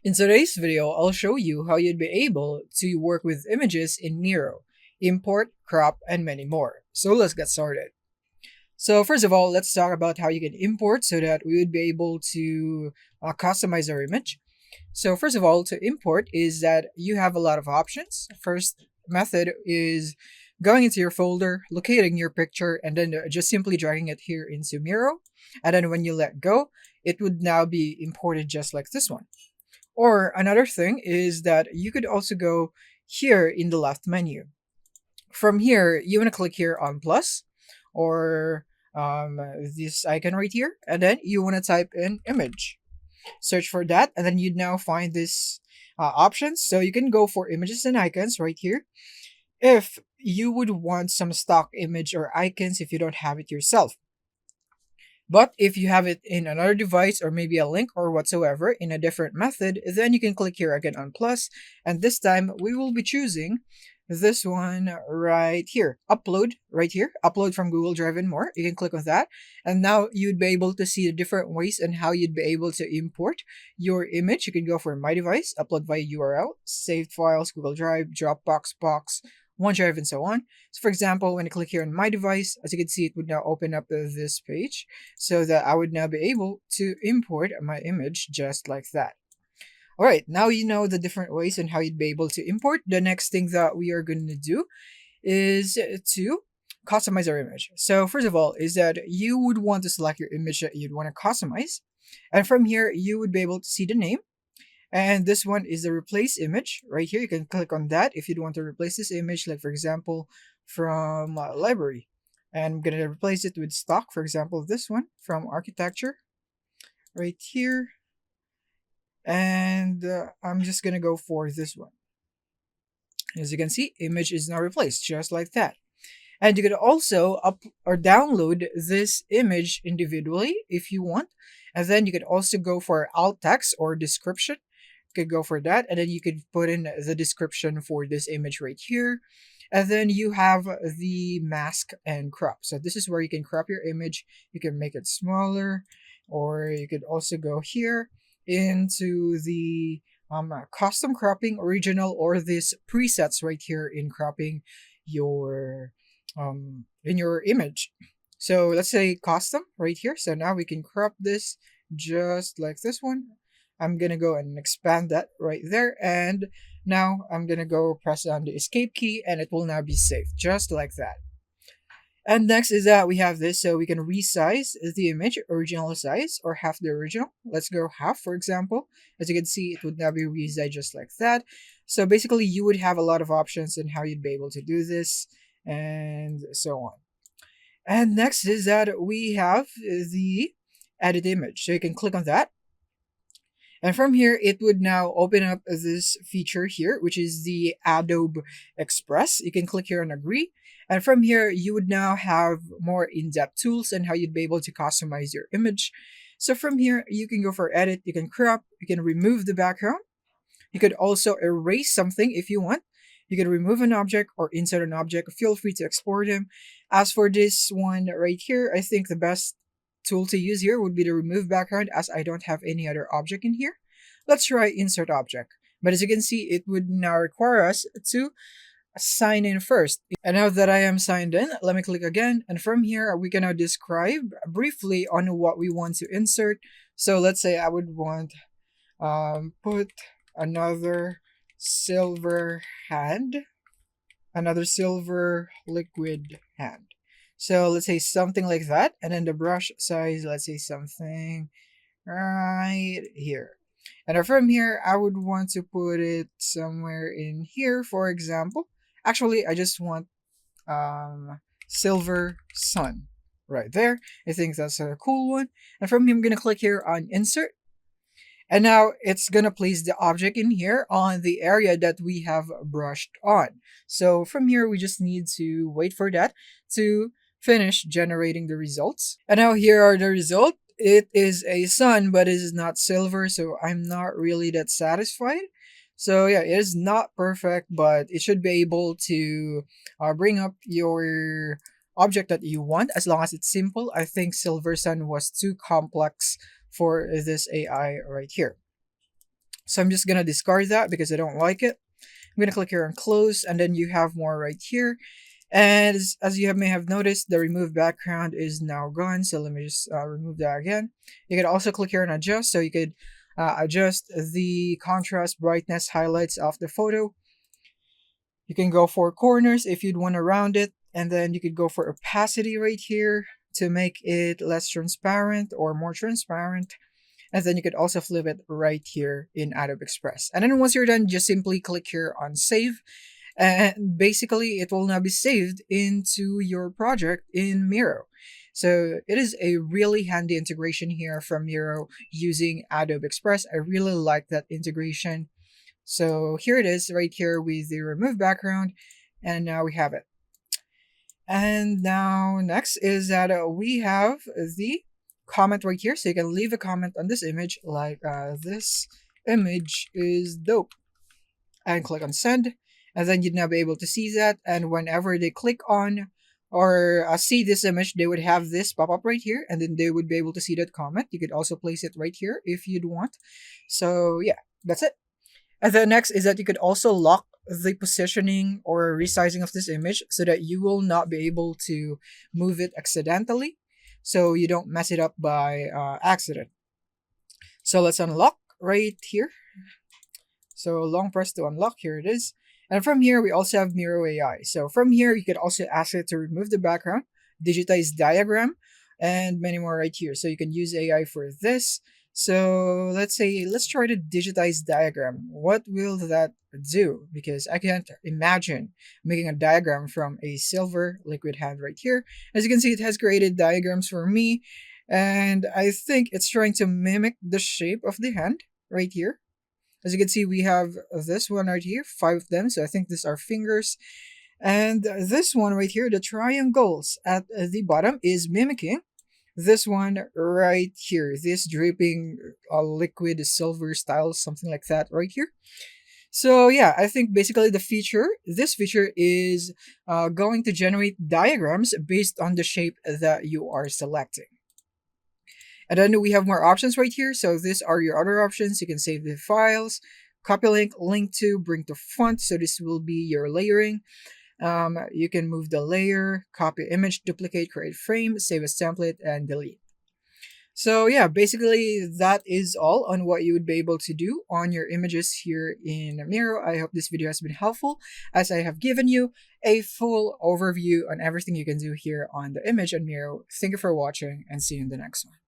In today's video, I'll show you how you'd be able to work with images in Miro, import, crop, and many more. So let's get started. So first of all, let's talk about how you can import so that we would be able to customize our image. So first of all, to import is that you have a lot of options. First method is going into your folder, locating your picture, and then just simply dragging it here into Miro. And then when you let go, it would now be imported just like this one. Or another thing is that you could also go here in the left menu. From here, you want to click here on plus or this icon right here, and then you want to type in image. Search for that, and then you'd now find this options. So you can go for images and icons right here. If you would want some stock image or icons if you don't have it yourself. But if you have it in another device or maybe a link or whatsoever in a different method, then you can click here again on plus. And this time we will be choosing this one right here. Upload right here. Upload from Google Drive and more. You can click on that. And now you'd be able to see the different ways and how you'd be able to import your image. You can go for my device, upload via URL, saved files, Google Drive, Dropbox, Box, OneDrive, and so on. So for example, when I click here on my device, as you can see, it would now open up this page so that I would now be able to import my image just like that. All right, now you know the different ways and how you'd be able to import. The next thing that we are going to do is to customize our image. So first of all is that you would want to select your image that you'd want to customize. And from here, you would be able to see the name. And this one is the replace image right here. You can click on that if you'd want to replace this image, like for example, from library. And I'm going to replace it with stock, for example, this one from architecture right here. And I'm just going to go for this one. As you can see, image is now replaced just like that. And you could also up or download this image individually if you want. And then you could also go for alt text or description. You could go for that. And then you could put in the description for this image right here. And then you have the mask and crop. So this is where you can crop your image. You can make it smaller, or you could also go here into the custom cropping, original, or this presets right here in cropping your in your image. So let's say custom right here. So now we can crop this just like this one. I'm gonna go and expand that right there, and now I'm gonna go press on the escape key and it will now be saved just like that. And next is that we have this, so we can resize the image, original size or half the original. Let's go half, for example. As you can see, it would now be resized just like that. So basically you would have a lot of options in how you'd be able to do this and so on. And next is that we have the edit image. So you can click on that. And from here, it would now open up this feature here, which is the Adobe Express. You can click here on agree. And from here, you would now have more in-depth tools and how you'd be able to customize your image. So from here, you can go for edit, you can crop, you can remove the background. You could also erase something if you want. You can remove an object or insert an object. Feel free to export them. As for this one right here, I think the best tool to use here would be the remove background, as I don't have any other object in here. Let's try insert object. But as you can see, it would now require us to sign in first. And now that I am signed in, let me click again. And from here, we can now describe briefly on what we want to insert. So let's say I would want put another silver hand, another silver liquid hand. So let's say something like that. And then the brush size, let's say something right here. And from here, I would want to put it somewhere in here, for example. Actually, I just want silver sun right there. I think that's a cool one. And from here, I'm going to click here on insert. And now it's going to place the object in here on the area that we have brushed on. So from here, we just need to wait for that to finish generating the results. And now here are the results. It is a sun, but it is not silver, so I'm not really that satisfied. So yeah, it is not perfect, but it should be able to bring up your object that you want as long as it's simple. I think silver sun was too complex for this AI right here. So I'm just gonna discard that because I don't like it. I'm gonna click here on close, and then you have more right here. And as you may have noticed, the remove background is now gone. So let me just remove that again. You could also click here on adjust, so you could adjust the contrast, brightness, highlights of the photo. You can go for corners if you'd want to round it, and then you could go for opacity right here to make it less transparent or more transparent. And then you could also flip it right here in Adobe Express. And then once you're done, just simply click here on save. And basically, it will now be saved into your project in Miro. So it is a really handy integration here from Miro using Adobe Express. I really like that integration. So here it is right here with the remove background. And now we have it. And now next is that we have the comment right here. So you can leave a comment on this image like this image is dope. And click on send. And then you'd now be able to see that. And whenever they click on or see this image, they would have this pop up right here. And then they would be able to see that comment. You could also place it right here if you'd want. So yeah, that's it. And then next is that you could also lock the positioning or resizing of this image so that you will not be able to move it accidentally, so you don't mess it up by accident. So let's unlock right here. So long press to unlock, here it is. And from here, we also have Miro AI. So from here, you could also ask it to remove the background, digitize diagram, and many more right here. So you can use AI for this. So let's try to digitize diagram. What will that do? Because I can't imagine making a diagram from a silver liquid hand right here. As you can see, it has created diagrams for me. And I think it's trying to mimic the shape of the hand right here. As you can see, we have this one right here, 5 of them. So I think these are fingers. And this one right here, the triangles at the bottom, is mimicking this one right here, this dripping liquid silver style, something like that right here. So yeah, I think basically this feature is going to generate diagrams based on the shape that you are selecting. And then we have more options right here. So these are your other options. You can save the files, copy link, link to, bring to font. So this will be your layering. You can move the layer, copy image, duplicate, create frame, save as template, and delete. So yeah, basically that is all on what you would be able to do on your images here in Miro. I hope this video has been helpful, as I have given you a full overview on everything you can do here on the image on Miro. Thank you for watching, and see you in the next one.